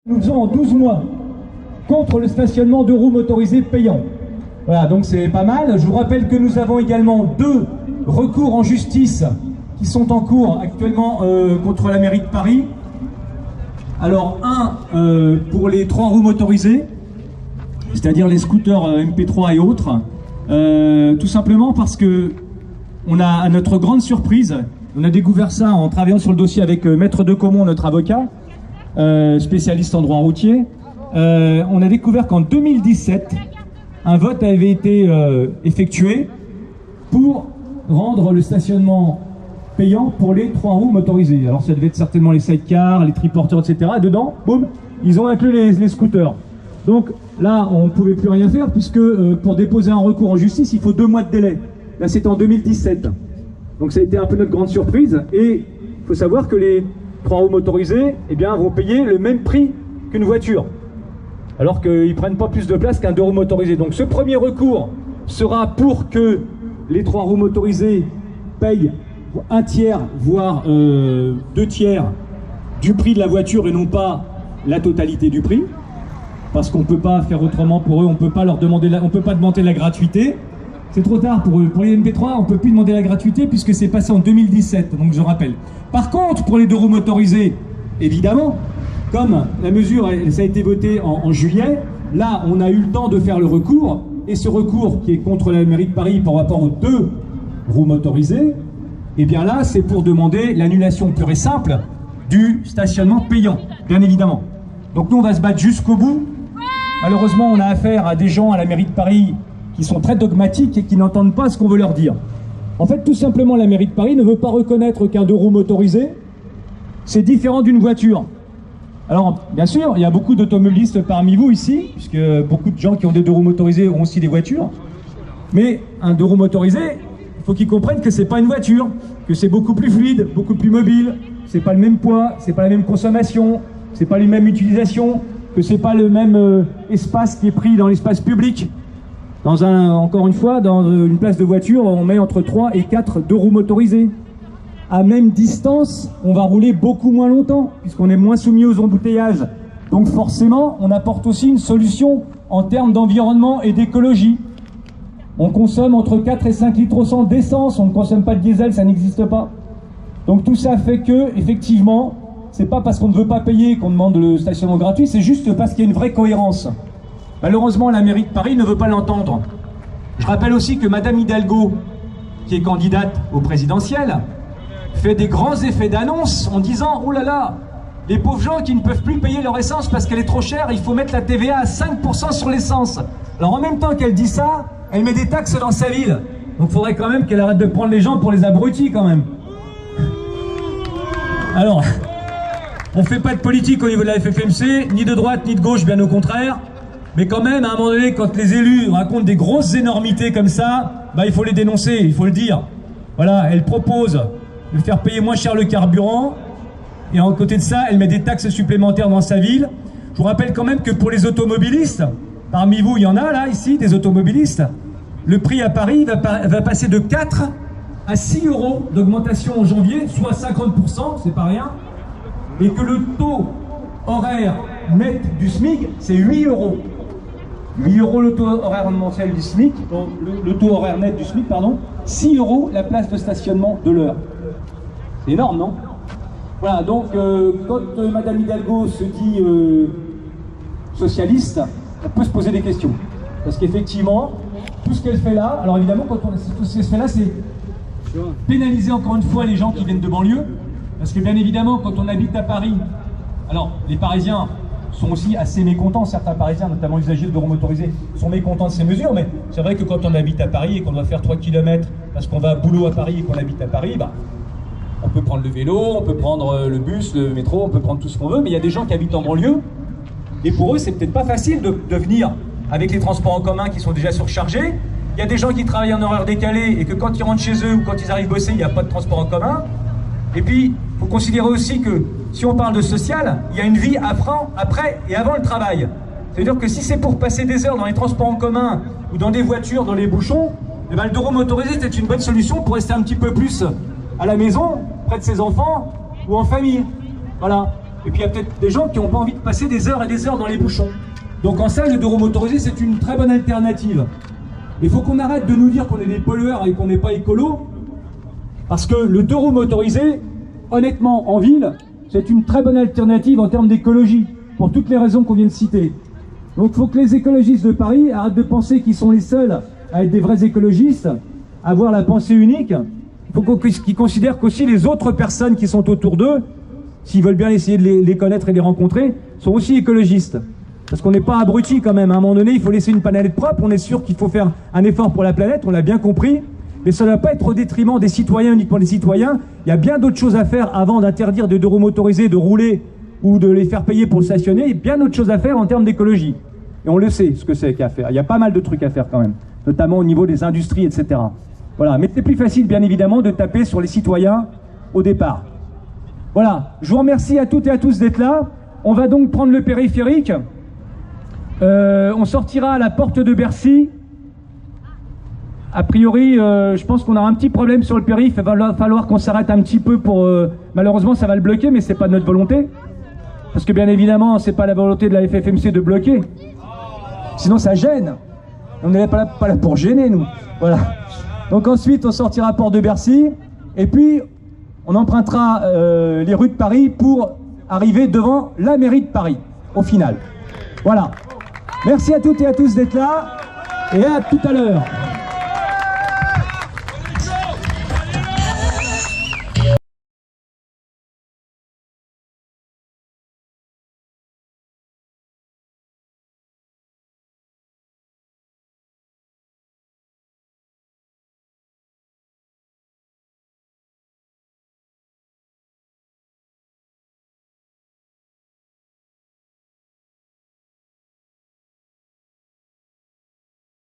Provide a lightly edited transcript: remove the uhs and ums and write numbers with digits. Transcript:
Nous faisons en 12 mois contre le stationnement de roues motorisées payant. Voilà, donc c'est pas mal. Je vous rappelle que nous avons également 2 recours en justice qui sont en cours actuellement contre la mairie de Paris. Alors un pour les 3 roues motorisées, c'est-à-dire les scooters MP3 et autres, tout simplement parce que on a, à notre grande surprise, on a découvert ça en travaillant sur le dossier avec Maître Decomont, notre avocat, spécialiste en droit routier. On a découvert qu'en 2017, un vote avait été effectué pour rendre le stationnement payant pour les 3 roues motorisées. Alors ça devait être certainement les sidecars, les triporteurs, etc. Et dedans, boum, ils ont inclus les scooters. Donc là, on ne pouvait plus rien faire puisque pour déposer un recours en justice, il faut 2 mois de délai. Là, c'était en 2017. Donc ça a été un peu notre grande surprise. Et il faut savoir que les 3 roues motorisées, eh bien, vont payer le même prix qu'une voiture. Alors qu'ils ne prennent pas plus de place qu'un 2 roues motorisé. Donc ce premier recours sera pour que les 3 roues motorisées payent 1/3, voire 2/3 du prix de la voiture et non pas la totalité du prix. Parce qu'on ne peut pas faire autrement pour eux, on ne peut pas leur demander, on peut pas demander la gratuité. C'est trop tard pour eux. Pour les MP3, on ne peut plus demander la gratuité puisque c'est passé en 2017, donc je rappelle. Par contre, pour les 2 roues motorisées, évidemment, comme la mesure, ça a été voté en juillet, là, on a eu le temps de faire le recours, et ce recours qui est contre la mairie de Paris par rapport aux 2 roues motorisées, et bien là, c'est pour demander l'annulation pure et simple du stationnement payant, bien évidemment. Donc nous, on va se battre jusqu'au bout. Malheureusement, on a affaire à des gens à la mairie de Paris qui sont très dogmatiques et qui n'entendent pas ce qu'on veut leur dire. En fait, tout simplement, la mairie de Paris ne veut pas reconnaître qu'un 2 roues motorisé, c'est différent d'une voiture. Alors, bien sûr, il y a beaucoup d'automobilistes parmi vous ici, puisque beaucoup de gens qui ont des 2 roues motorisées ont aussi des voitures. Mais un 2 roues motorisé, il faut qu'ils comprennent que c'est pas une voiture, que c'est beaucoup plus fluide, beaucoup plus mobile, c'est pas le même poids, c'est pas la même consommation, c'est pas les mêmes utilisations, que c'est pas le même espace qui est pris dans l'espace public. Encore une fois, dans une place de voiture, on met entre 3 et 4 2 roues motorisées. À même distance, on va rouler beaucoup moins longtemps, puisqu'on est moins soumis aux embouteillages. Donc forcément, on apporte aussi une solution en termes d'environnement et d'écologie. On consomme entre 4 et 5 litres au 100 d'essence, on ne consomme pas de diesel, ça n'existe pas. Donc tout ça fait que, effectivement, c'est pas parce qu'on ne veut pas payer qu'on demande le stationnement gratuit, c'est juste parce qu'il y a une vraie cohérence. Malheureusement, la mairie de Paris ne veut pas l'entendre. Je rappelle aussi que Madame Hidalgo, qui est candidate au présidentiel, fait des grands effets d'annonce en disant « Oh là là, les pauvres gens qui ne peuvent plus payer leur essence parce qu'elle est trop chère, il faut mettre la TVA à 5% sur l'essence. » Alors en même temps qu'elle dit ça, elle met des taxes dans sa ville. Donc il faudrait quand même qu'elle arrête de prendre les gens pour les abrutis quand même. Alors, on ne fait pas de politique au niveau de la FFMC, ni de droite ni de gauche, bien au contraire. Mais quand même, à un moment donné, quand les élus racontent des grosses énormités comme ça, bah, il faut les dénoncer, il faut le dire. Voilà, elle propose de faire payer moins cher le carburant, et en côté de ça, elle met des taxes supplémentaires dans sa ville. Je vous rappelle quand même que pour les automobilistes, parmi vous, il y en a là, ici, des automobilistes, le prix à Paris va passer de 4 à 6 euros d'augmentation en janvier, soit 50%, c'est pas rien, et que le taux horaire net du SMIC, c'est 8 euros. 8 euros le taux horaire mensuel du SMIC, le taux horaire net du SMIC, pardon, 6 euros la place de stationnement de l'heure. C'est énorme, non? Voilà, donc quand Madame Hidalgo se dit socialiste, on peut se poser des questions. Parce qu'effectivement, tout ce qu'elle fait là, alors évidemment, tout ce qu'elle fait là, c'est pénaliser encore une fois les gens qui viennent de banlieue. Parce que bien évidemment, quand on habite à Paris, alors les Parisiens sont aussi assez mécontents, certains Parisiens, notamment usagers de 2 roues motorisés, sont mécontents de ces mesures, mais c'est vrai que quand on habite à Paris et qu'on doit faire 3 km parce qu'on va à boulot à Paris et qu'on habite à Paris, bah, on peut prendre le vélo, on peut prendre le bus, le métro, on peut prendre tout ce qu'on veut, mais il y a des gens qui habitent en banlieue, et pour eux, c'est peut-être pas facile de venir avec les transports en commun qui sont déjà surchargés. Il y a des gens qui travaillent en horaire décalé et que quand ils rentrent chez eux ou quand ils arrivent bosser, il n'y a pas de transport en commun. Et puis, il faut considérer aussi que si on parle de social, il y a une vie après et avant le travail. C'est-à-dire que si c'est pour passer des heures dans les transports en commun ou dans des voitures, dans les bouchons, eh ben, le 2 roues motorisé, c'est une bonne solution pour rester un petit peu plus à la maison, près de ses enfants ou en famille. Voilà. Et puis il y a peut-être des gens qui n'ont pas envie de passer des heures et des heures dans les bouchons. Donc en ça, le deux roues motorisé, c'est une très bonne alternative. Il faut qu'on arrête de nous dire qu'on est des pollueurs et qu'on n'est pas écolo, parce que le deux roues motorisé, honnêtement, en ville, c'est une très bonne alternative en termes d'écologie, pour toutes les raisons qu'on vient de citer. Donc il faut que les écologistes de Paris arrêtent de penser qu'ils sont les seuls à être des vrais écologistes, à avoir la pensée unique. Il faut qu'ils considèrent qu'aussi les autres personnes qui sont autour d'eux, s'ils veulent bien essayer de les connaître et les rencontrer, sont aussi écologistes. Parce qu'on n'est pas abrutis quand même. À un moment donné, il faut laisser une planète propre. On est sûr qu'il faut faire un effort pour la planète, on l'a bien compris. Mais ça ne doit pas être au détriment des citoyens, uniquement des citoyens. Il y a bien d'autres choses à faire avant d'interdire des deux roues motorisés de rouler ou de les faire payer pour stationner. Il y a bien d'autres choses à faire en termes d'écologie. Et on le sait, ce que c'est qu'à faire. Il y a pas mal de trucs à faire quand même, notamment au niveau des industries, etc. Voilà. Mais c'est plus facile, bien évidemment, de taper sur les citoyens au départ. Voilà. Je vous remercie à toutes et à tous d'être là. On va donc prendre le périphérique. On sortira à la porte de Bercy. A priori, je pense qu'on a un petit problème sur le périph'. Il va falloir qu'on s'arrête un petit peu pour... malheureusement, ça va le bloquer, mais c'est pas de notre volonté. Parce que bien évidemment, c'est pas la volonté de la FFMC de bloquer. Sinon, ça gêne. On n'est pas là pour gêner, nous. Voilà. Donc ensuite, on sortira à porte de Bercy. Et puis, on empruntera les rues de Paris pour arriver devant la mairie de Paris, au final. Voilà. Merci à toutes et à tous d'être là. Et à tout à l'heure.